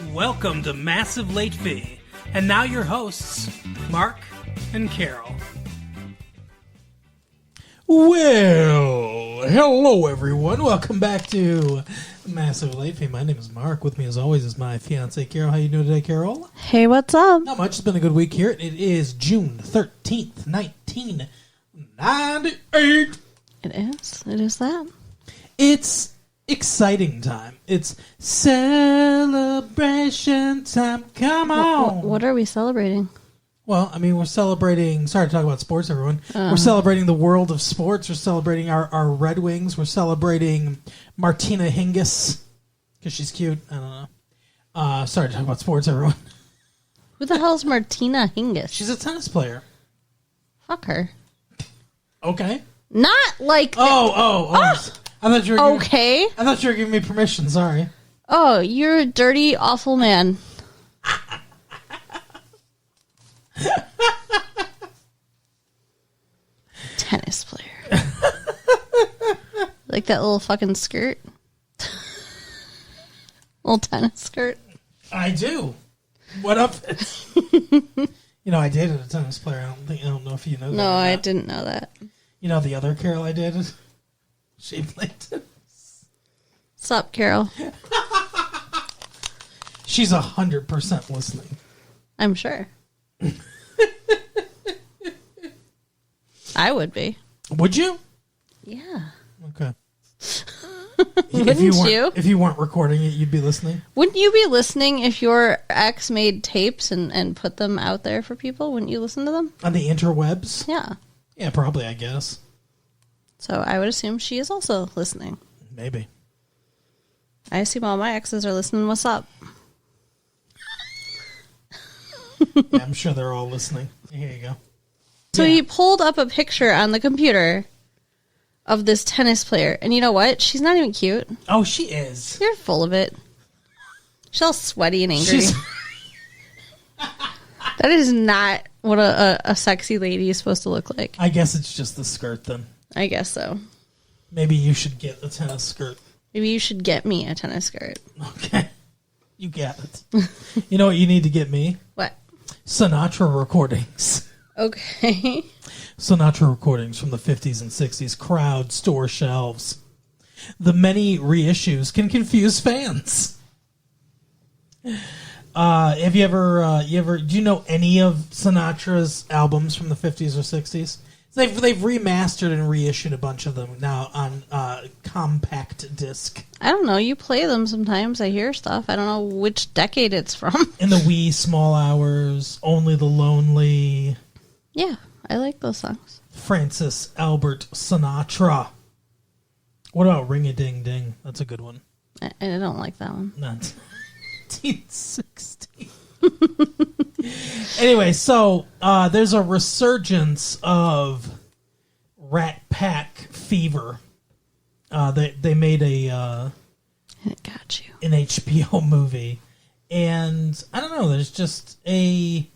Welcome to Massive Late Fee. And now your hosts, Mark and Carol. Well, hello everyone. Welcome back to Massive Late Fee. My name is Mark. With me as always is my fiance Carol. How you doing today, Carol? Hey, what's up? Not much. It's been a good week here. It is June 13th, 1998. It is. It is that. It's exciting time. It's celebration time. Come on. What are we celebrating? Well, I mean, we're celebrating... Sorry to talk about sports, everyone. We're celebrating the world of sports. We're celebrating our Red Wings. We're celebrating Martina Hingis, because she's cute. I don't know. Sorry to talk about sports, everyone. Who the hell's Martina Hingis? She's a tennis player. Fuck her. Okay. Not like... Oh. I thought you were okay. I thought you were giving me permission. Sorry. Oh, you're a dirty, awful man. Tennis player. Like that little fucking skirt? Little tennis skirt? I do. What up? I dated a tennis player. I don't know if you know that. No, I didn't know that. You know the other Carol I dated? She played tennis. Sup, Carol? She's 100% listening. I'm sure. I would be. Would you? Yeah. Okay. Wouldn't you? If you weren't recording it, you'd be listening? Wouldn't you be listening if your ex made tapes and put them out there for people? Wouldn't you listen to them? On the interwebs? Yeah. Yeah, probably, I guess. So I would assume she is also listening. Maybe. I assume all my exes are listening. What's up? Yeah, I'm sure they're all listening. Here you go. So Yeah. he pulled up a picture on the computer of this tennis player. And you know what? She's not even cute. Oh, she is. You're full of it. She's all sweaty and angry. That is not what a sexy lady is supposed to look like. I guess it's just the skirt then. I guess so. Maybe you should get a tennis skirt. Maybe you should get me a tennis skirt. Okay. You get it. You know what you need to get me? What? Sinatra recordings. Okay. Sinatra recordings from the 50s and 60s. Crowd, store shelves. The many reissues can confuse fans. Have you ever, do you know any of Sinatra's albums from the 50s or 60s? They've remastered and reissued a bunch of them now on compact disc. I don't know. You play them sometimes. I hear stuff. I don't know which decade it's from. In the wee small hours, Only the Lonely. Yeah, I like those songs. Francis Albert Sinatra. What about Ring a Ding Ding? That's a good one. I don't like that one. 1960. Anyway, so there's a resurgence of Rat Pack fever. They made It got you. an HBO movie, and I don't know. There's just in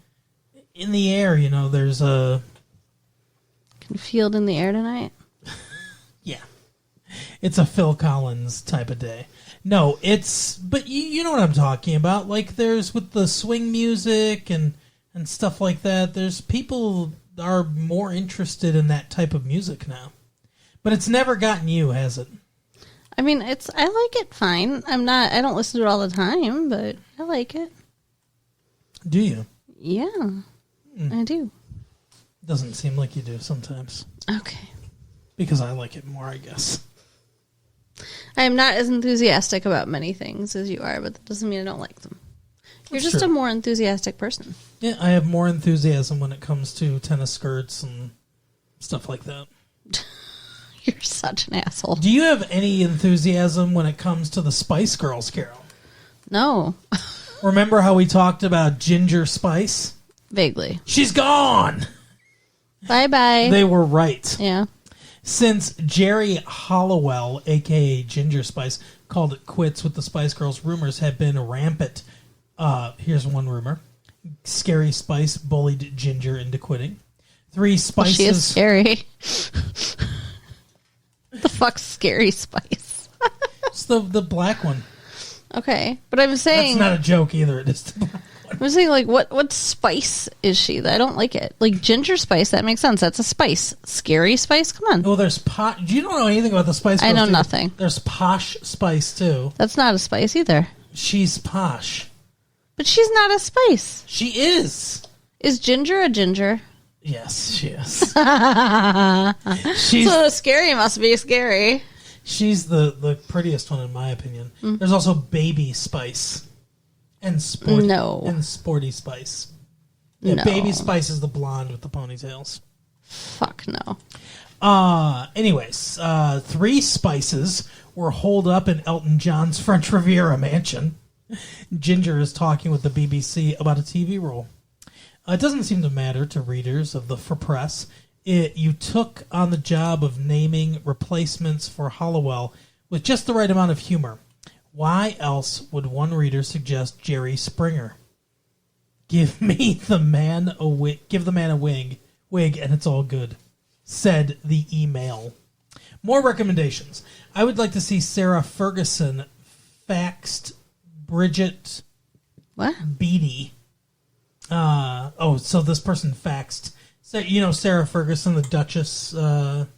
the air. There's a Can feel it in the air tonight. yeah. It's a Phil Collins type of day. No, but you know what I'm talking about. Like there's with the swing music and stuff like that. There's people are more interested in that type of music now. But it's never gotten you, has it? I mean, I like it fine. I don't listen to it all the time, but I like it. Do you? Yeah, I do. Doesn't seem like you do sometimes. Okay. Because I like it more, I guess. I am not as enthusiastic about many things as you are, but that doesn't mean I don't like them. You're That's just true. a more enthusiastic person. Yeah, I have more enthusiasm when it comes to tennis skirts and stuff like that. You're such an asshole. Do you have any enthusiasm when it comes to the Spice Girls, Carol? No. Remember how we talked about Ginger Spice? Vaguely. She's gone! Bye-bye. They were right. Yeah. Since Jerry Hollowell, a.k.a. Ginger Spice, called it quits with the Spice Girls, rumors have been rampant. Here's one rumor. Scary Spice bullied Ginger into quitting. 3 spices... She is scary. What the fuck's Scary Spice? It's the black one. Okay, but I'm That's saying not a joke either. It is. I'm saying, like, what spice is she? I don't like it. Like, ginger spice, that makes sense. That's a spice. Scary spice? Come on. Well, there's pot. You don't know anything about the Spice Girls. I know do you? nothing. There's posh spice too. That's not a spice either. She's posh. But she's not a spice. She is. Is ginger a ginger? Yes, she is. she's So the scary must be scary. she's the prettiest one in my opinion. There's also baby spice and sporty spice. Yeah, No. Baby Spice is the blonde with the ponytails. Fuck no. Anyways, 3 spices were holed up in Elton John's French Riviera mansion. Ginger is talking with the BBC about a TV role. It doesn't seem to matter to readers of the For Press. You took on the job of naming replacements for Hollowell with just the right amount of humor. Why else would one reader suggest Jerry Springer? Give the man a wig, and it's all good, said the email. More recommendations. I would like to see Sarah Ferguson faxed Bridget What? Beatty. So this person faxed. So, Sarah Ferguson, the Duchess of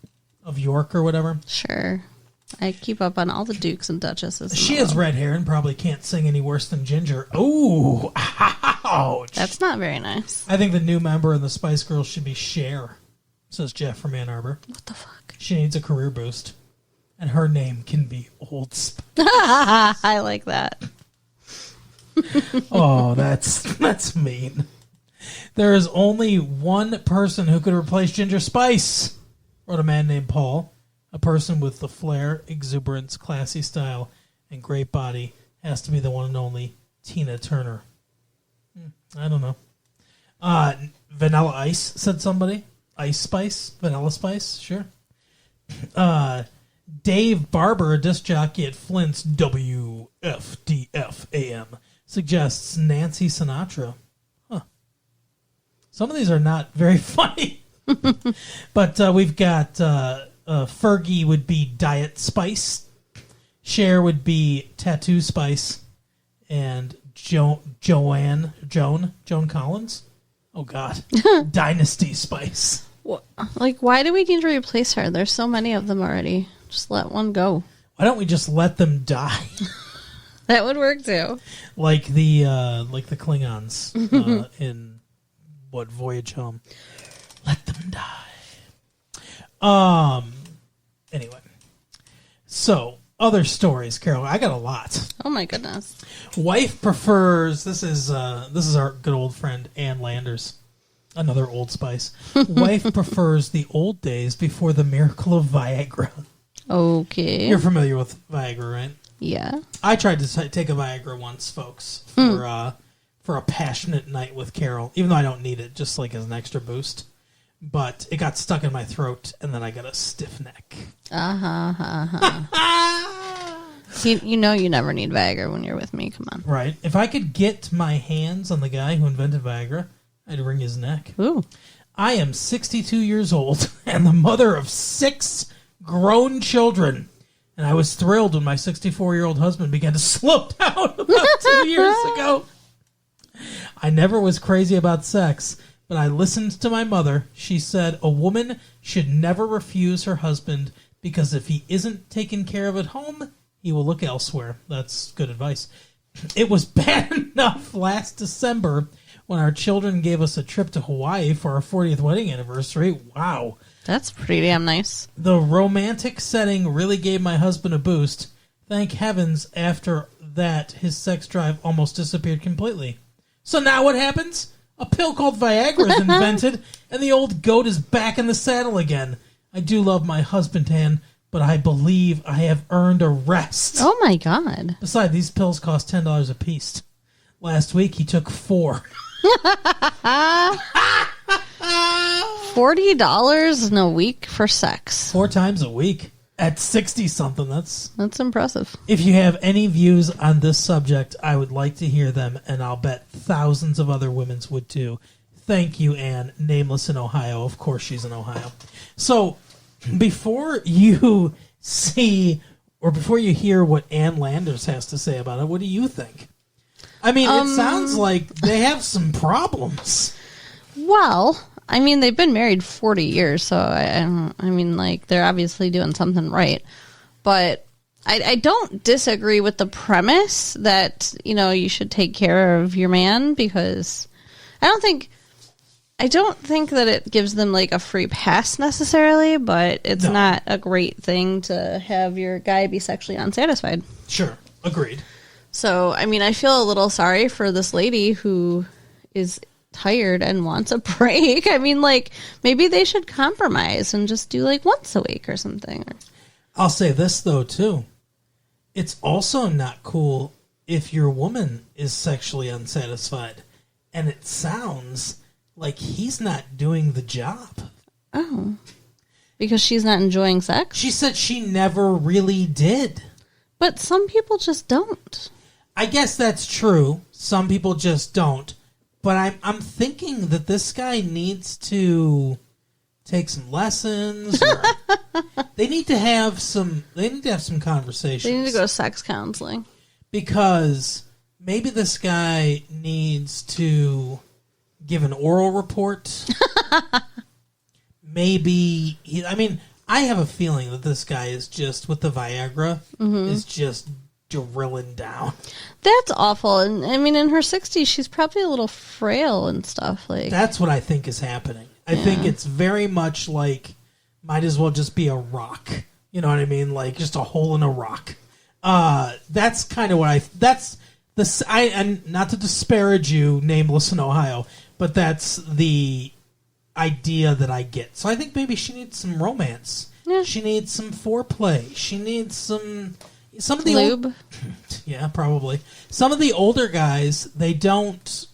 York or whatever? Sure. I keep up on all the dukes and duchesses. in She the has world. red hair and probably can't sing any worse than Ginger. Ooh, ouch. That's not very nice. I think the new member in the Spice Girls should be Cher, says Jeff from Ann Arbor. What the fuck? She needs a career boost. And her name can be Old Spice. I like that. Oh, that's mean. There is only one person who could replace Ginger Spice, wrote a man named Paul. A person with the flair, exuberance, classy style, and great body has to be the one and only Tina Turner. I don't know. Vanilla Ice, said somebody. Ice Spice? Vanilla Spice? Sure. Dave Barber, a disc jockey at Flint's WFDF-AM, suggests Nancy Sinatra. Huh. Some of these are not very funny. But we've got... Fergie would be Diet Spice. Cher would be Tattoo Spice. And Joan Collins? Oh, God. Dynasty Spice. What? Like, why do we need to replace her? There's so many of them already. Just let one go. Why don't we just let them die? That would work too. like the Klingons in Voyage Home. Let them die. Anyway. So, other stories, Carol. I got a lot. Oh my goodness. Wife prefers. This is our good old friend Ann Landers, another Old Spice. Wife prefers the old days before the miracle of Viagra. Okay. You're familiar with Viagra, right? Yeah. I tried to take a Viagra once, folks, for a passionate night with Carol. Even though I don't need it, just like as an extra boost. But it got stuck in my throat, and then I got a stiff neck. You know you never need Viagra when you're with me. Come on. Right. If I could get my hands on the guy who invented Viagra, I'd wring his neck. Ooh. I am 62 years old and the mother of 6 grown children. And I was thrilled when my 64-year-old husband began to slow down about 2 years ago. I never was crazy about sex, but I listened to my mother. She said a woman should never refuse her husband because if he isn't taken care of at home, he will look elsewhere. That's good advice. It was bad enough last December when our children gave us a trip to Hawaii for our 40th wedding anniversary. Wow. That's pretty damn nice. The romantic setting really gave my husband a boost. Thank heavens, after that, his sex drive almost disappeared completely. So now what happens? A pill called Viagra is invented, and the old goat is back in the saddle again. I do love my husband, Ann, but I believe I have earned a rest. Oh my god. Besides, these pills cost $10 a piece. Last week, he took 4. $40 in a week for sex. 4 times a week. At 60-something, that's impressive. If you have any views on this subject, I would like to hear them, and I'll bet thousands of other women would too. Thank you, Ann. Nameless in Ohio. Of course she's in Ohio. So, before you see or before you hear what Ann Landers has to say about it, what do you think? I mean, it sounds like they have some problems. Well, I mean, they've been married 40 years, so I mean, like, they're obviously doing something right. But I don't disagree with the premise that, you know, you should take care of your man, because I don't think that it gives them, like, a free pass necessarily, but it's not a great thing to have your guy be sexually unsatisfied. Sure. Agreed. So, I mean, I feel a little sorry for this lady who is tired and wants a break. I mean, like, maybe they should compromise and just do, like, once a week or something. I'll say this, though, too. It's also not cool if your woman is sexually unsatisfied and it sounds like he's not doing the job. Oh. Because she's not enjoying sex? She said she never really did. But some people just don't. I guess that's true. Some people just don't. But I'm thinking that this guy needs to take some lessons. Or they need to have some conversations. They need to go to sex counseling. Because maybe this guy needs to give an oral report. Maybe I have a feeling that this guy is just, with the Viagra, is just drilling down. That's awful. And I mean, in her 60s, she's probably a little frail and stuff. Like, that's what I think is happening. I think it's very much like, might as well just be a rock. You know what I mean? Like, just a hole in a rock. That's kind of what and not to disparage you, nameless in Ohio, but that's the idea that I get. So I think maybe she needs some romance. Yeah. She needs some foreplay. She needs some of the lube. Yeah, probably. Some of the older guys, they don't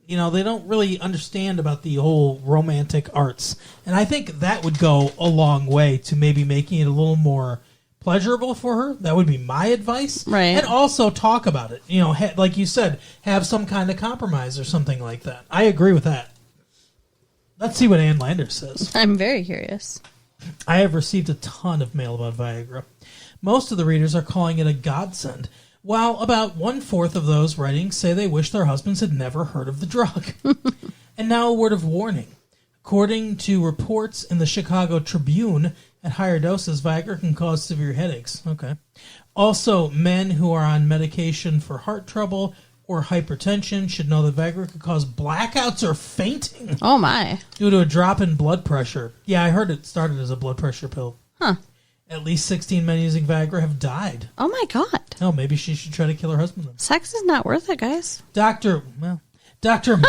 really understand about the whole romantic arts. And I think that would go a long way to maybe making it a little more pleasurable for her. That would be my advice. Right. And also talk about it. You know, like you said, have some kind of compromise or something like that. I agree with that. Let's see what Ann Landers says. I'm very curious. I have received a ton of mail about Viagra. Most of the readers are calling it a godsend, while about 1/4 of those writing say they wish their husbands had never heard of the drug. And now a word of warning. According to reports in the Chicago Tribune, at higher doses, Viagra can cause severe headaches. Okay. Also, men who are on medication for heart trouble or hypertension should know that Viagra could cause blackouts or fainting. Oh, my. Due to a drop in blood pressure. Yeah, I heard it started as a blood pressure pill. Huh. At least 16 men using Viagra have died. Oh, my God. Oh, maybe she should try to kill her husband then. Sex is not worth it, guys. Dr.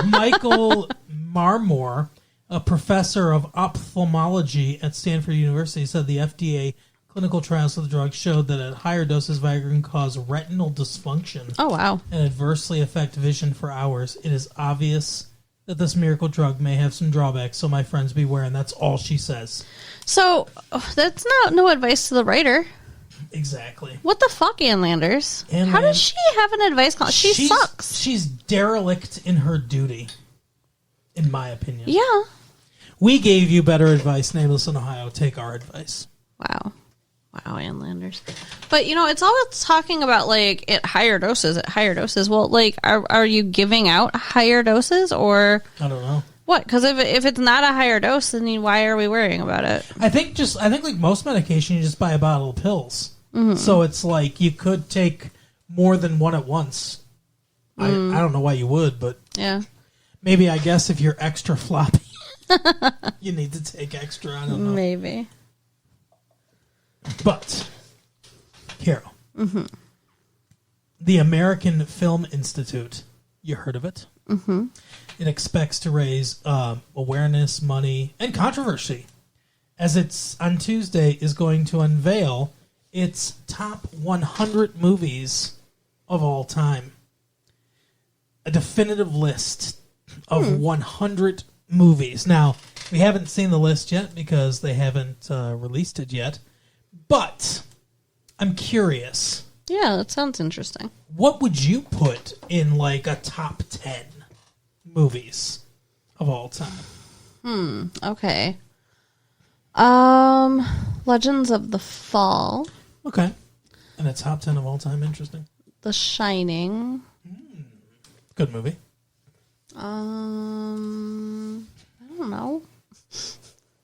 Michael Marmore, a professor of ophthalmology at Stanford University, said the FDA clinical trials of the drug showed that at higher doses, Viagra can cause retinal dysfunction. Oh, wow. And adversely affect vision for hours. It is obvious that this miracle drug may have some drawbacks, so my friends beware, and that's all she says. So, that's no advice to the writer. Exactly. What the fuck, Ann Landers? How does she have an advice column? She sucks. She's derelict in her duty, in my opinion. Yeah. We gave you better advice, Nameless in Ohio. Take our advice. Wow, Ann Landers. But, it's always talking about, like, at higher doses. Well, like, are you giving out higher doses, or... I don't know. What? Because if it's not a higher dose, then why are we worrying about it? I think like most medication, you just buy a bottle of pills. Mm-hmm. So it's like you could take more than one at once. I don't know why you would, but yeah, maybe I guess if you're extra floppy, you need to take extra. I don't know. Maybe. But, Carol, the American Film Institute, you heard of it? Mm-hmm. It expects to raise awareness, money, and controversy, as it's on Tuesday is going to unveil its top 100 movies of all time. A definitive list of 100 movies. Now, we haven't seen the list yet because they haven't released it yet, but I'm curious. Yeah, that sounds interesting. What would you put in like a top 10 movies of all time? Okay. Legends of the Fall. Okay. And a top 10 of all time. Interesting. The Shining. Good movie. I don't know.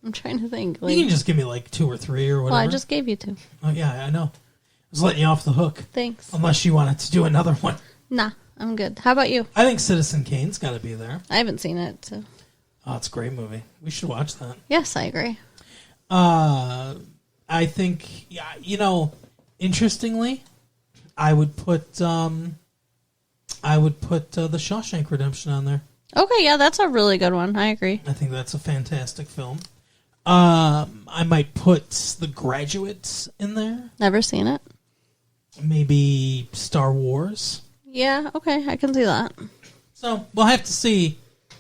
I'm trying to think. You can just give me like 2 or 3 or whatever. Well, I just gave you 2. Oh, yeah, I know. I was letting you off the hook. Thanks. Unless you wanted to do another one. Nah, I'm good. How about you? I think Citizen Kane's got to be there. I haven't seen it, so. Oh, it's a great movie. We should watch that. Yes, I agree. I think, yeah, interestingly, I would put The Shawshank Redemption on there. Okay, yeah, that's a really good one. I agree. I think that's a fantastic film. I might put The Graduate in there. Never seen it. Maybe Star Wars. Yeah, okay, I can see that. So we'll have to see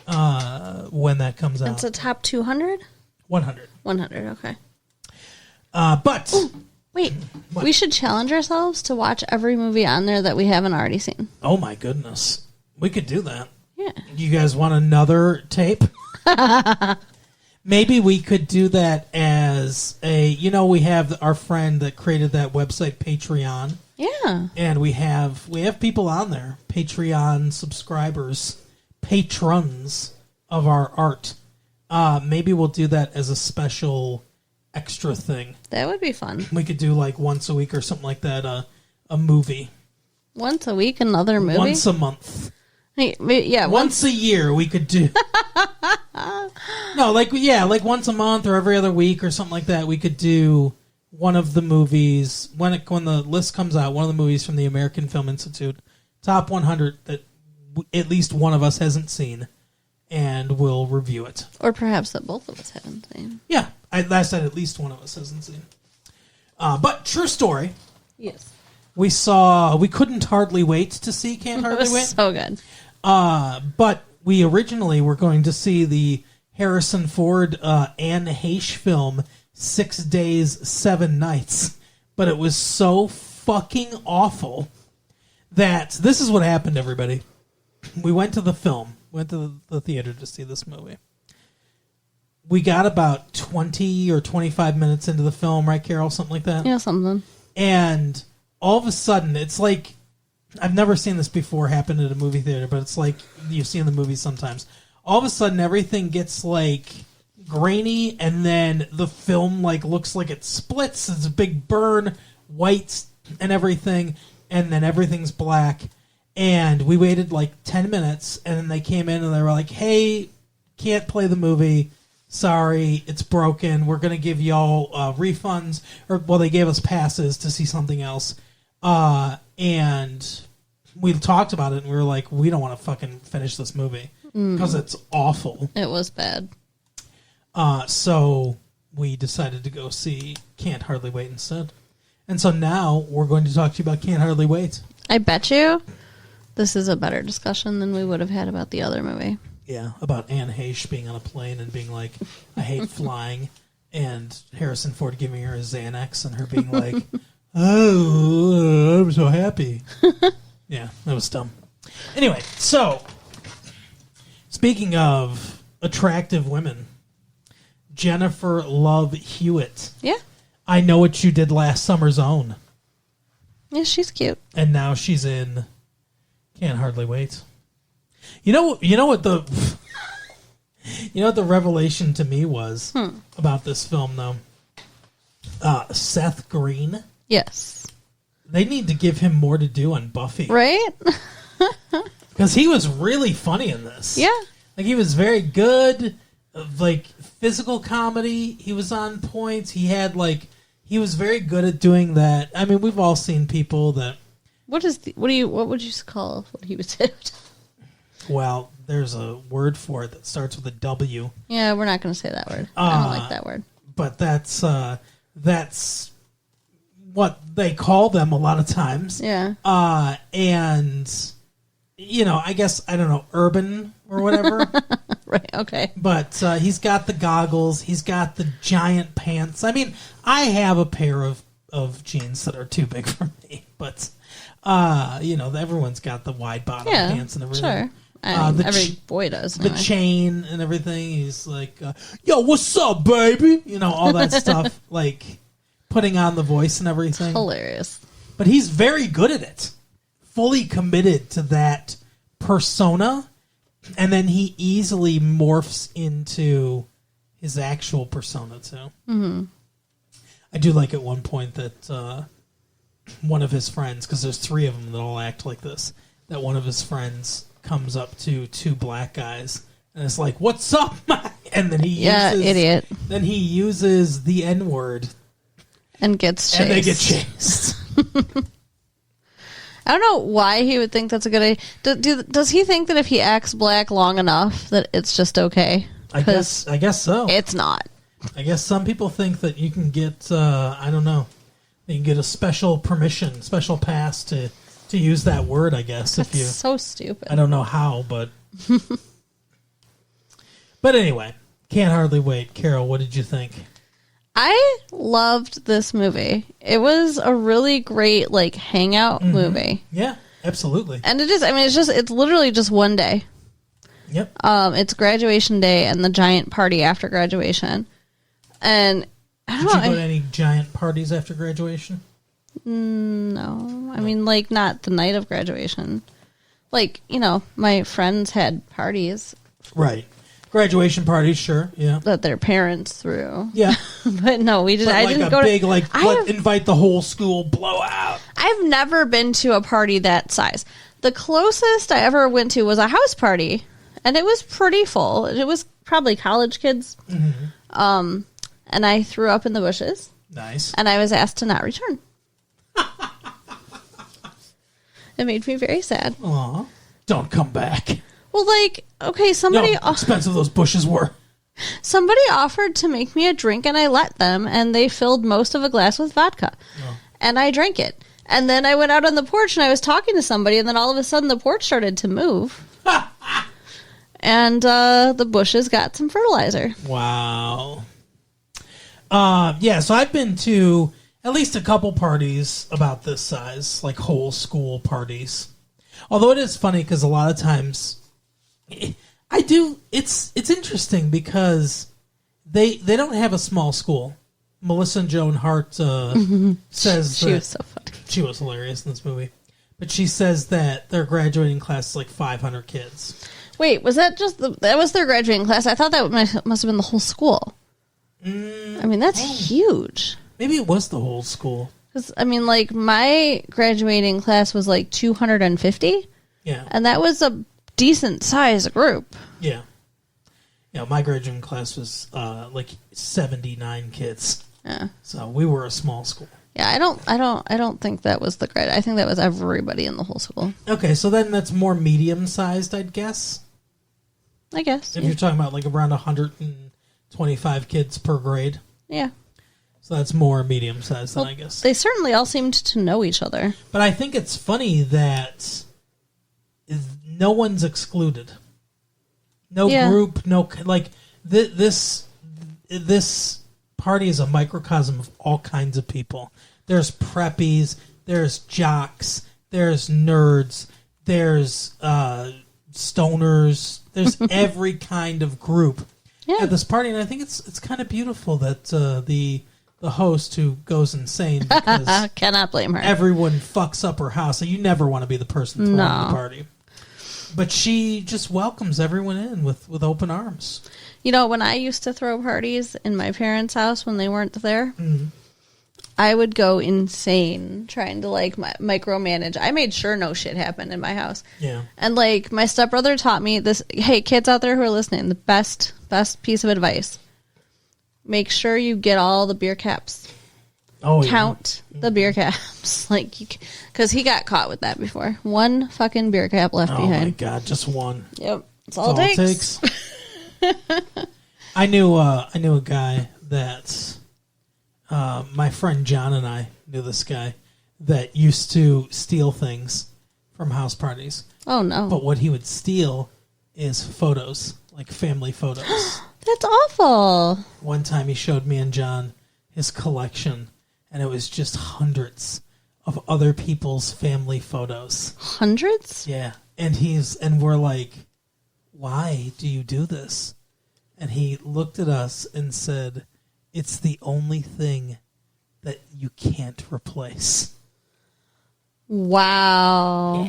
when that comes out. It's a top 200? 100. 100, okay. But Wait, What? we should challenge ourselves to watch every movie on there that we haven't already seen. oh my goodness, we could do that. Yeah. You guys want another tape? Maybe we could do that as we have our friend that created that website, Patreon, Yeah. and we have people on there, Patreon subscribers, patrons of our art. Maybe we'll do that as a special extra thing. That would be fun. We could do like once a week or something like that, a movie. Once a week, another movie? Once a month. Hey, yeah, Once a year we could do. No, like once a month or every other week or something like that. We could do one of the movies when the list comes out. One of the movies from the American Film Institute, top 100 that at least one of us hasn't seen, and we'll review it. Or perhaps that both of us haven't seen. Yeah, I said at least one of us hasn't seen. But true story. Yes. We couldn't hardly wait to see Can't It Hardly was Wait. so good. But we originally were going to see the Harrison Ford Anne Heche film 6 Days, 7 Nights. But it was so fucking awful that this is what happened, everybody. We went to the theater to see this movie. We got about 20 or 25 minutes into the film, right, Carol? Something like that? Yeah, something. And all of a sudden, it's like, I've never seen this before happen at a movie theater, but it's like you see in the movies sometimes. All of a sudden, everything gets like grainy, and then the film like looks like it splits. It's a big burn, white and everything, and then everything's black. And we waited like 10 minutes, and then they came in and they were like, "Hey, can't play the movie. Sorry, it's broken. We're going to give y'all refunds." They gave us passes to see something else. And we talked about it, and we were like, we don't want to fucking finish this movie because it's awful. It was bad. So we decided to go see Can't Hardly Wait instead. And so now we're going to talk to you about Can't Hardly Wait. I bet you this is a better discussion than we would have had about the other movie. Yeah, about Anne Heche being on a plane and being like, I hate flying, and Harrison Ford giving her a Xanax and her being like, oh, I'm so happy. Yeah, that was dumb. Anyway, so, speaking of attractive women, Jennifer Love Hewitt. Yeah. I Know What You Did Last Summer's Own. Yeah, she's cute. And now she's in Can't Hardly Wait. You know what the revelation to me was about this film, though? Seth Green. Yes. They need to give him more to do on Buffy. Right? Because he was really funny in this. Yeah. Like, he was very good. Like, physical comedy, he was on point. He was very good at doing that. I mean, we've all seen people that... What would you call what he was doing? Well, there's a word for it that starts with a W. Yeah, we're not going to say that word. I don't like that word. But that's what they call them a lot of times. Yeah. And, I guess, I don't know, urban or whatever. Right, okay. But he's got the goggles. He's got the giant pants. I mean, I have a pair of jeans that are too big for me. But, everyone's got the wide bottom pants and everything. Sure. Every boy does. The Anyway. chain and everything. He's like, yo, what's up, baby? All that stuff. Like, putting on the voice and everything. Hilarious. but he's very good at it. Fully committed to that persona, and then he easily morphs into his actual persona too. Mm-hmm. I do like at one point that one of his friends, because there's 3 of them that all act like this, that one of his friends comes up to 2 black guys and it's like, "What's up, Mike?" And then he idiot. Then he uses the N-word And gets chased. and they get chased. I don't know why he would think that's a good idea. Does he think that if he acts black long enough that it's just okay? I guess so. It's not. I guess some people think that you can get, I don't know, you can get a special permission, special pass to use that word, I guess. That's so stupid. I don't know how, but... But anyway, can't hardly wait. Carol, what did you think? I loved this movie. It was a really great, like, hangout movie. Yeah, absolutely. And it is, I mean, it's literally just one day. Yep. It's graduation day and the giant party after graduation. And I don't Did know. you go to any giant parties after graduation? No. I mean, like, not the night of graduation. Like, you know, my friends had parties Right. Graduation parties, sure. Yeah. that their parents threw. Yeah. But no, we didn't. But I like didn't a go big, to. like, invite the whole school blowout. I've never been to a party that size. The closest I ever went to was a house party, and it was pretty full. It was probably college kids. Mm-hmm. And I threw up in the bushes, Nice. and I was asked to not return. It made me very sad. Aw. Don't come back. Well, like, okay, No, somebody expensive those bushes were. somebody offered to make me a drink, and I let them, and they filled most of a glass with vodka, and I drank it. And then I went out on the porch, and I was talking to somebody, and then all of a sudden the porch started to move, and the bushes got some fertilizer. Wow. Yeah, so I've been to at least a couple parties about this size, like whole school parties. Although it is funny because a lot of times I do. It's interesting because they don't have a small school. Melissa and Joan Hart says She was so funny. she was hilarious in this movie, but she says that their graduating class is like 500 kids. Wait, was that just that was their graduating class? I thought that must have been the whole school. I mean, that's huge. Maybe it was the whole school. Because, I mean, like, my graduating class was like 250, Yeah. and that was a decent size group. Yeah. Yeah, my graduating class was like 79 kids. Yeah. So we were a small school. Yeah, I don't think that was the grade. I think that was everybody in the whole school. Okay, so then that's more medium-sized, I'd guess. I guess. If Yeah. you're talking about like around 125 kids per grade. Yeah. So that's more medium-sized Well, then, I guess. they certainly all seemed to know each other. But I think it's funny that no one's excluded. No Yeah. group, no... Like, this party is a microcosm of all kinds of people. There's preppies, there's jocks, there's nerds, there's stoners, there's every kind of group at this party. And I think it's kind of beautiful that the host who goes insane because Cannot blame her. everyone fucks up her house. So you never want to be the person throwing No. the party. But she just welcomes everyone in with open arms. You know, when I used to throw parties in my parents' house when they weren't there, I would go insane trying to, like, micromanage. I made sure no shit happened in my house. Yeah. And, like, my stepbrother taught me this. Hey, kids out there who are listening, the best piece of advice. Make sure you get all the beer caps. Oh, Count the beer caps. Like, because he got caught with that before. One fucking beer cap left yeah. Oh, my behind. God. Just one. Yep. That's That's all it takes. I knew a guy that my friend John and I knew this guy that used to steal things from house parties. Oh, no. But what he would steal is photos, like family photos. That's awful. One time he showed me and John his collection, and it was just hundreds of other people's family photos. Hundreds? Yeah. And we're like, why do you do this? And he looked at us and said, it's the only thing that you can't replace. Wow.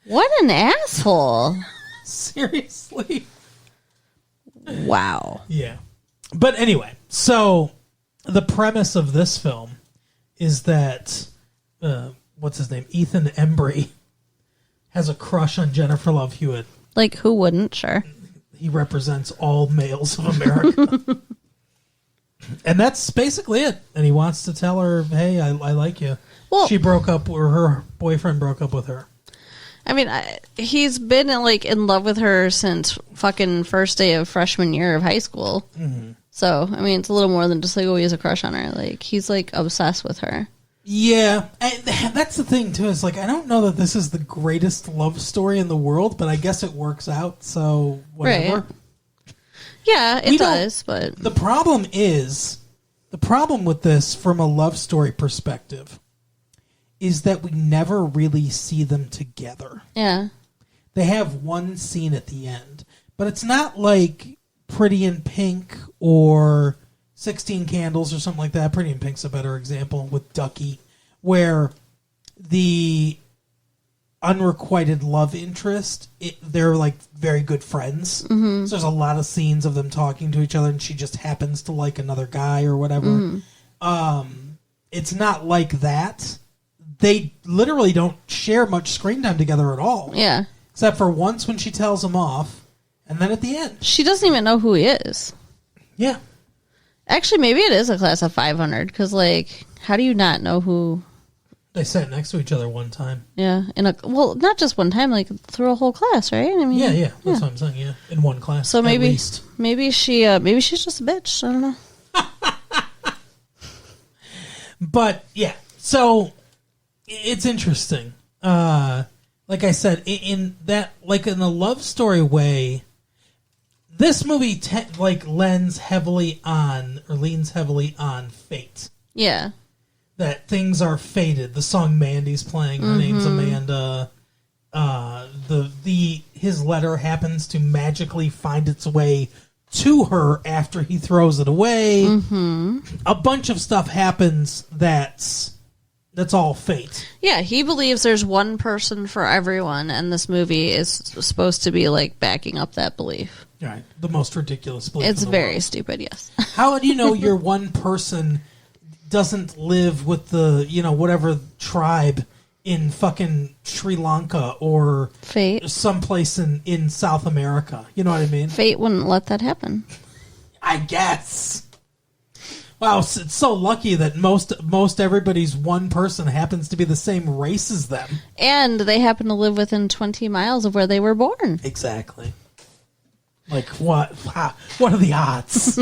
What an asshole. Seriously. Wow. Yeah. But anyway, so the premise of this film is that, what's his name? Ethan Embry has a crush on Jennifer Love Hewitt. Like, who wouldn't? Sure. He represents all males of America. And that's basically it. And he wants to tell her, hey, I like you. Well, she broke up, or her boyfriend broke up with her. I mean, he's been like in love with her since fucking first day of freshman year of high school. Mm-hmm. So, I mean, it's a little more than just like, oh, he has a crush on her. Like, he's like obsessed with her. Yeah, and that's the thing too. Is like, I don't know that this is the greatest love story in the world, but I guess it works out. So whatever. Right. Yeah, it does. But the problem with this, from a love story perspective, is that we never really see them together. Yeah, they have one scene at the end, but it's not like Pretty in Pink or 16 Candles or something like that. Pretty in Pink's a better example with Ducky, where the unrequited love interest, they're like very good friends. Mm-hmm. So there's a lot of scenes of them talking to each other, and she just happens to like another guy or whatever. Mm-hmm. It's not like that. They literally don't share much screen time together at all. Yeah. Except for once when she tells him off, and then at the end. She doesn't even know who he is. Yeah. Actually, maybe it is a class of 500, because, like, how do you not know who... They sat next to each other one time. Yeah. Well, not just one time, like, through a whole class, right? I mean, yeah. That's what I'm saying, yeah. In one class, so maybe, at least. Maybe she's just a bitch. I don't know. But, yeah. So... It's interesting. Like I said, in that, like in a love story way, this movie leans heavily on fate. Yeah. That things are fated. The song Mandy's playing, her name's Amanda. His letter happens to magically find its way to her after he throws it away. Mm-hmm. A bunch of stuff happens that's all fate. Yeah, he believes there's one person for everyone, and this movie is supposed to be like backing up that belief. Right. The most ridiculous belief. It's in the very world. stupid, yes. How do you know your one person doesn't live with the, whatever tribe in fucking Sri Lanka or fate someplace in South America? You know what I mean? Fate wouldn't let that happen. I guess. Wow, it's so lucky that most everybody's one person happens to be the same race as them. And they happen to live within 20 miles of where they were born. Exactly. Like, what? What are the odds?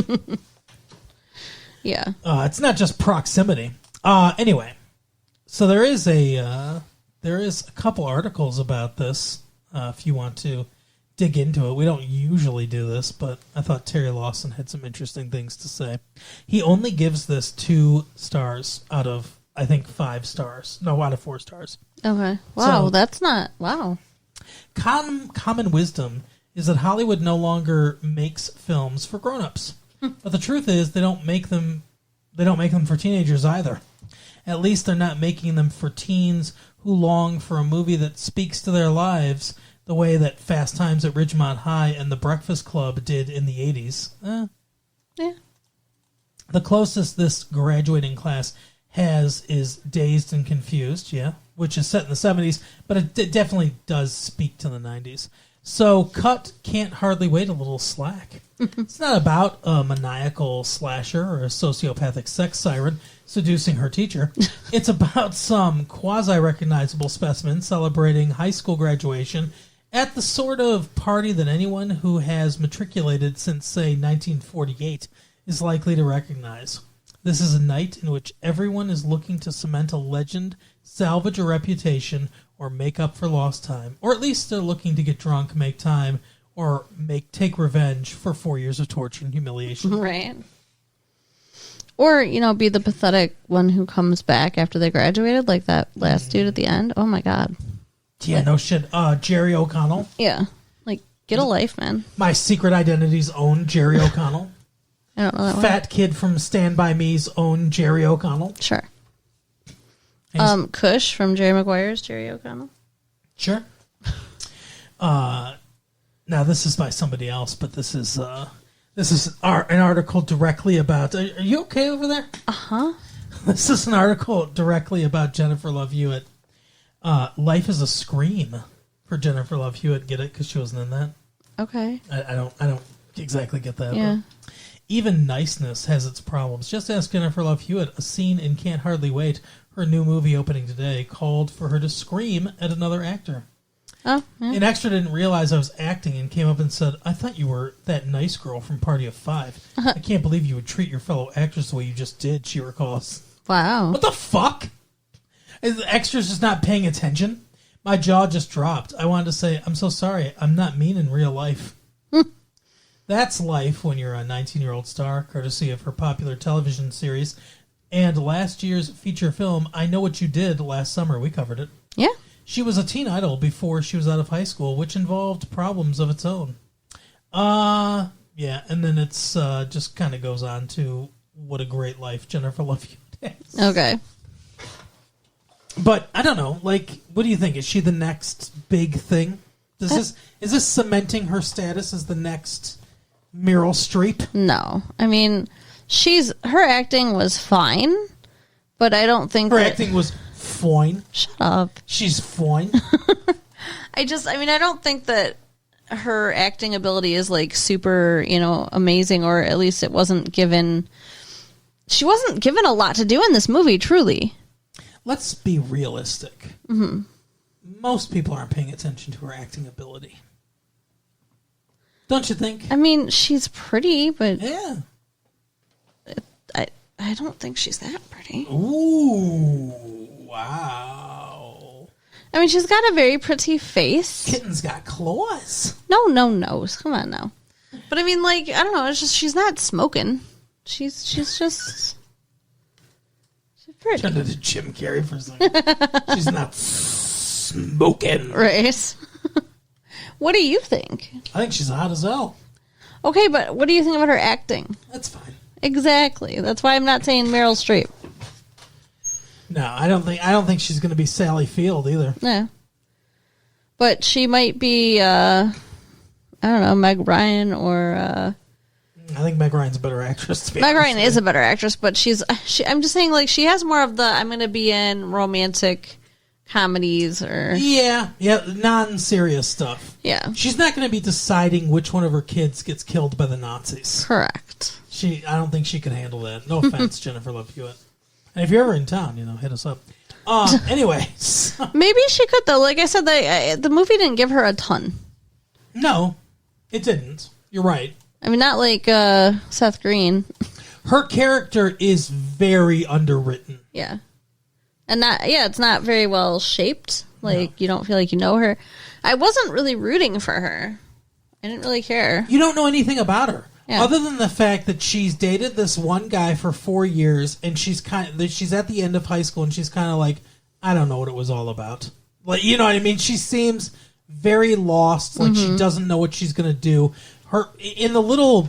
Yeah. It's not just proximity. Anyway, so there is a couple articles about this, if you want to dig into it. We don't usually do this, but I thought Terry Lawson had some interesting things to say. He only gives this 2 stars out of, I think, 5 stars. No, out of 4 stars. Okay. Wow, So, that's not... Wow. Common wisdom is that Hollywood no longer makes films for grown-ups. But the truth is, they don't make them for teenagers either. At least they're not making them for teens who long for a movie that speaks to their lives the way that Fast Times at Ridgemont High and The Breakfast Club did in the 80s. Yeah. The closest this graduating class has is Dazed and Confused, yeah, which is set in the 70s, but it definitely does speak to the 90s. So Cut can't hardly wait a little slack. It's not about a maniacal slasher or a sociopathic sex siren seducing her teacher. It's about some quasi-recognizable specimen celebrating high school graduation at the sort of party that anyone who has matriculated since, say, 1948 is likely to recognize. This is a night in which everyone is looking to cement a legend, salvage a reputation, or make up for lost time. Or at least they're looking to get drunk, make time, or take revenge for 4 years of torture and humiliation. Right. Or, be the pathetic one who comes back after they graduated, like that last dude at the end. Oh, my God. Yeah, no shit. Jerry O'Connell. Yeah. Like, get a life, man. My Secret Identity's own Jerry O'Connell. I don't know that Fat kid from Stand By Me's own Jerry O'Connell. one. Sure. Cush from Jerry Maguire's Jerry O'Connell. Sure. Now this is by somebody else, but this is an article directly about. Are you okay over there? This is an article directly about Jennifer Love Hewitt. Life is a Scream for Jennifer Love Hewitt. Get it? Because she wasn't in that. Okay. I don't exactly get that. Yeah. But even niceness has its problems. Just ask Jennifer Love Hewitt. A scene in Can't Hardly Wait, her new movie opening today, called for her to scream at another actor. Oh, yeah. An extra didn't realize I was acting and came up and said, "I thought you were that nice girl from Party of Five. I can't believe you would treat your fellow actors the way you just did," she recalls. Wow. What the fuck? Is the extras just not paying attention? My jaw just dropped. I wanted to say, "I'm so sorry. I'm not mean in real life." That's life when you're a 19-year-old star, courtesy of her popular television series and last year's feature film, I Know What You Did, last summer. We covered it. Yeah. She was a teen idol before she was out of high school, which involved problems of its own. Yeah, and then it's just kind of goes on to what a great life Jennifer Love Hewitt has. Okay. But I don't know. Like, what do you think? Is she the next big thing? Is this cementing her status as the next Meryl Streep? No. I mean, her acting was fine, but I don't think Her acting was fine. Shut up. She's fine. I don't think that her acting ability is like super, amazing, or at least she wasn't given a lot to do in this movie, truly. Let's be realistic. Mm-hmm. Most people aren't paying attention to her acting ability. Don't you think? I mean, she's pretty, but Yeah. I don't think she's that pretty. Ooh, wow. I mean, she's got a very pretty face. Kitten's got claws. No. Come on now. But I mean, like, I don't know. It's just she's not smoking. She's pretty. Turned into Jim Carrey for a second. She's not smoking. Right. What do you think? I think she's hot as hell. Okay, but what do you think about her acting? That's fine. Exactly. That's why I'm not saying Meryl Streep. No, I don't think she's going to be Sally Field either. Yeah. But she might be, I don't know, Meg Ryan or... I think Meg Ryan's a better actress, to be Meg honest Ryan is a better actress, but I'm just saying, like, she has more of the I'm going to be in romantic comedies or... Yeah, non-serious stuff. Yeah. She's not going to be deciding which one of her kids gets killed by the Nazis. Correct. I don't think she can handle that. No offense, Jennifer Love Hewitt. And if you're ever in town, hit us up. Anyways. Maybe she could, though. Like I said, the movie didn't give her a ton. No, it didn't. You're right. I mean, not like Seth Green. Her character is very underwritten. Yeah. And it's not very well shaped. Like, you don't feel like you know her. I wasn't really rooting for her. I didn't really care. You don't know anything about her. Yeah. Other than the fact that she's dated this one guy for 4 years, and she's at the end of high school, and she's kind of like, I don't know what it was all about. Like, you know what I mean? She seems very lost, like she doesn't know what she's gonna do. Her in the little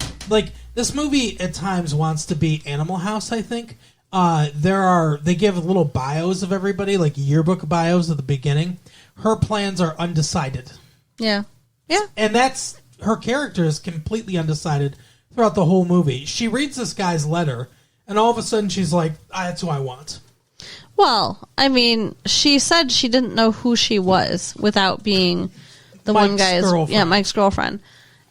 this movie at times wants to be Animal House. I think they give little bios of everybody, like yearbook bios at the beginning. Her plans are undecided. Yeah. Yeah. And that's her character is completely undecided throughout the whole movie. She reads this guy's letter, and all of a sudden she's like, that's who I want. Well, I mean, she said she didn't know who she was without being the Mike's one guy's girlfriend. Yeah, Mike's girlfriend.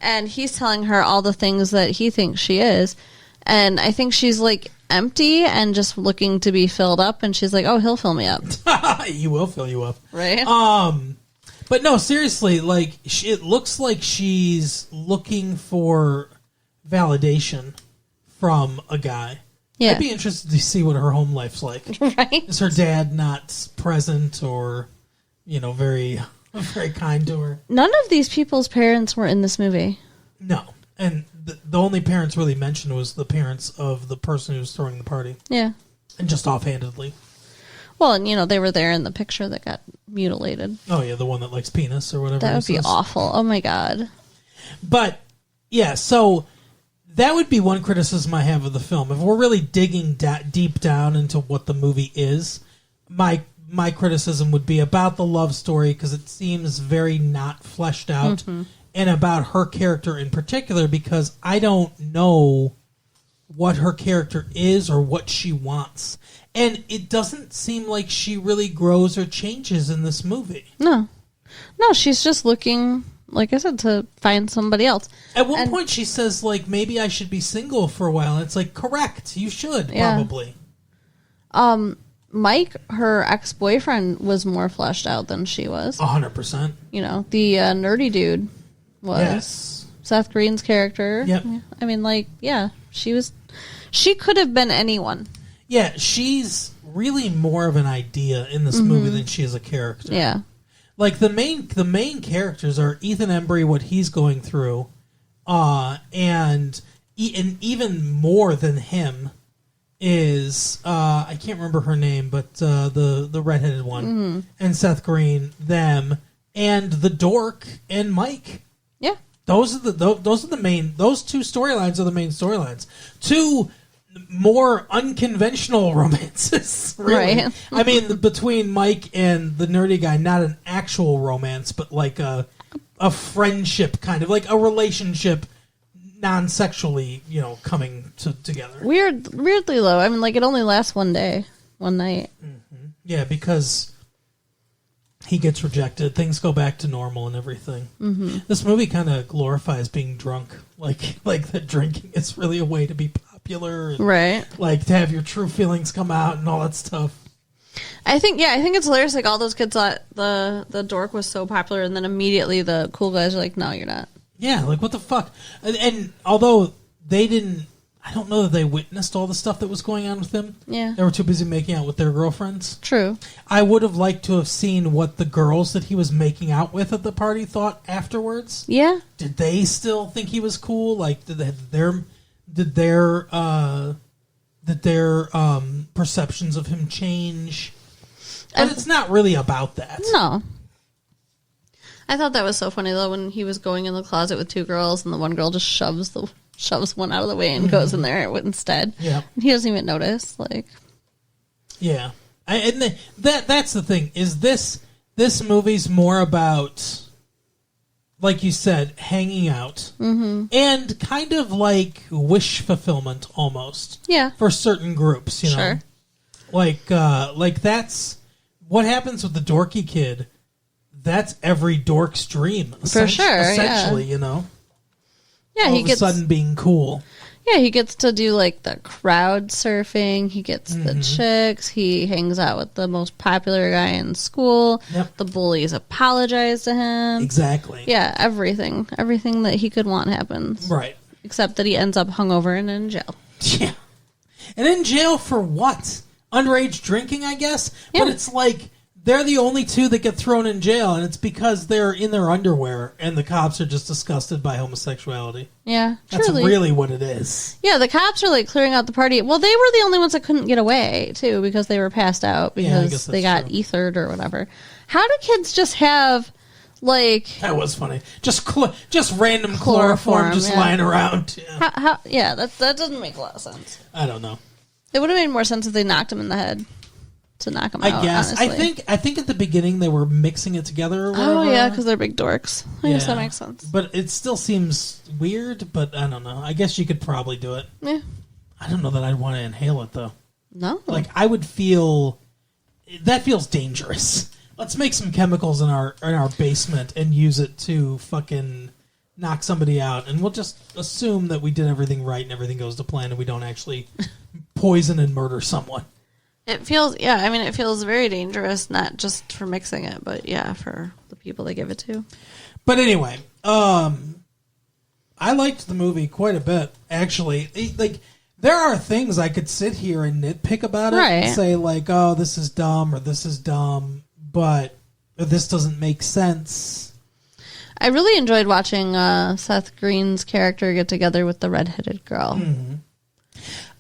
And he's telling her all the things that he thinks she is. And I think she's like empty and just looking to be filled up, and she's like, "Oh, he'll fill me up." He will fill you up. Right? But no, seriously, like it looks like she's looking for validation from a guy. Yeah. I'd be interested to see what her home life's like. Right? Is her dad not present or, very, very kind to her? None of these people's parents were in this movie. No. And the only parents really mentioned was the parents of the person who was throwing the party. Yeah. And just offhandedly. Well, and they were there in the picture that got mutilated. Oh, yeah, the one that likes penis or whatever. That would be awful. Oh, my God. But, yeah, so that would be one criticism I have of the film. If we're really digging deep down into what the movie is, my criticism would be about the love story, because it seems very not fleshed out, and about her character in particular, because I don't know what her character is or what she wants. And it doesn't seem like she really grows or changes in this movie. No, she's just looking, like I said, to find somebody else. At one point she says, like, maybe I should be single for a while. And it's like, correct, you should, probably. Mike, her ex-boyfriend, was more fleshed out than she was. 100%. You know, the nerdy dude was. Yes. Seth Green's character. Yep. I mean, like, yeah, she could have been anyone. Yeah, she's really more of an idea in this movie than she is a character. Yeah. Like, the main characters are Ethan Embry, what he's going through, and even more than him is I can't remember her name, but the redheaded one, and Seth Green, them, and the dork and Mike. Yeah. Those two storylines are the main storylines. Two more unconventional romances, really. Right. I mean, between Mike and the nerdy guy, not an actual romance, but like a friendship, kind of like a relationship, non-sexually, coming together. Weirdly though. I mean, like, it only lasts one night. Yeah, because he gets rejected, things go back to normal and everything. This movie kind of glorifies being drunk, like that drinking is really a way to be popular, and, right? Like, to have your true feelings come out and all that stuff. I think it's hilarious. Like, all those kids thought the dork was so popular, and then immediately the cool guys are like, "No, you're not." Yeah, like, what the fuck? And although they didn't, I don't know that they witnessed all the stuff that was going on with him. Yeah, they were too busy making out with their girlfriends. True. I would have liked to have seen what the girls that he was making out with at the party thought afterwards. Yeah. Did they still think he was cool? Like, did their perceptions of him change? But it's not really about that. No. I thought that was so funny though, when he was going in the closet with two girls, and the one girl just shoves one out of the way and goes in there instead. Yeah, and he doesn't even notice. Like, yeah, that's the thing. Is this movie's more about, like you said, hanging out and kind of like wish fulfillment almost. Yeah, for certain groups, you know, sure. Like that's what happens with the dorky kid. That's every dork's dream, for sure. Essentially, yeah. Yeah, all he gets of a sudden being cool. Yeah, he gets to do like the crowd surfing. He gets the chicks. He hangs out with the most popular guy in school. Yep. The bullies apologize to him. Exactly. Yeah, everything that he could want happens. Right. Except that he ends up hungover and in jail. Yeah. And in jail for what? Underage drinking, I guess? Yeah. But it's like, they're the only two that get thrown in jail, and it's because they're in their underwear, and the cops are just disgusted by homosexuality. Yeah, That's truly. really what it is. Yeah, the cops are like clearing out the party. Well, they were the only ones that couldn't get away, too, because they were passed out because they got ethered or whatever. How do kids just have, like... That was funny. Just random chloroform just lying around. Yeah. That doesn't make a lot of sense. I don't know. It would have made more sense if they knocked him in the head to knock him out. I guess. Honestly. I think at the beginning they were mixing it together or whatever. Oh, yeah, because they're big dorks. I guess that makes sense. But it still seems weird, but I don't know. I guess you could probably do it. Yeah. I don't know that I'd want to inhale it, though. No. Like, I would feel... That feels dangerous. Let's make some chemicals in our basement and use it to fucking knock somebody out. And we'll just assume that we did everything right and everything goes to plan and we don't actually poison and murder someone. It feels, it feels very dangerous, not just for mixing it, but for the people they give it to. But anyway, I liked the movie quite a bit, actually. Like, there are things I could sit here and nitpick about it and say, like, oh, this is dumb or this is dumb, but this doesn't make sense. I really enjoyed watching Seth Green's character get together with the redheaded girl. Mm-hmm.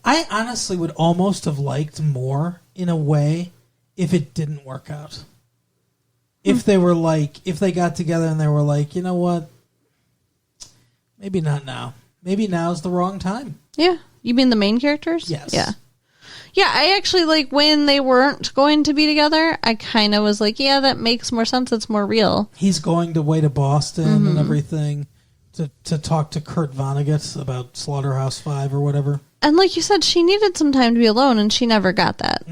I honestly would almost have liked more, in a way, if it didn't work out. If they were like, if they got together and they were like, you know what? Maybe not now. Maybe now's the wrong time. Yeah. You mean the main characters? Yes. Yeah. Yeah, I actually, like, when they weren't going to be together, I kind of was like, yeah, that makes more sense. It's more real. He's going away to Boston and everything to talk to Kurt Vonnegut about Slaughterhouse-5 or whatever. And like you said, she needed some time to be alone, and she never got that.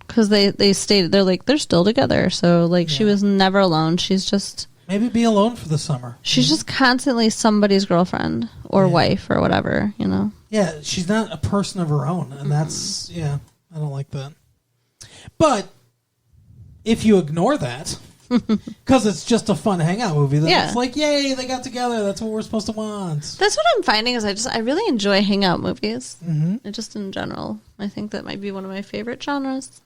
Because they stated, they're like, they're still together. So, like, she was never alone. She's just... Maybe be alone for the summer. She's just constantly somebody's girlfriend or wife or whatever, you know? Yeah, she's not a person of her own, and that's, I don't like that. But if you ignore that, because it's just a fun hangout movie, then it's like, yay, they got together. That's what we're supposed to want. That's what I'm finding is I really enjoy hangout movies. And just in general. I think that might be one of my favorite genres.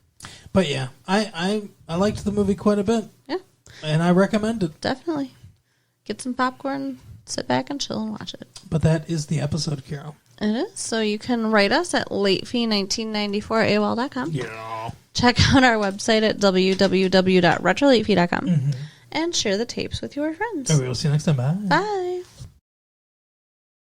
But yeah, I liked the movie quite a bit. Yeah. And I recommend it. Definitely. Get some popcorn, sit back and chill and watch it. But that is the episode, Carol. It is. So you can write us at latefee1994@AOL.com. Yeah. Check out our website at www.retrolatefee.com. And share the tapes with your friends. Okay, we'll see you next time. Bye. Bye.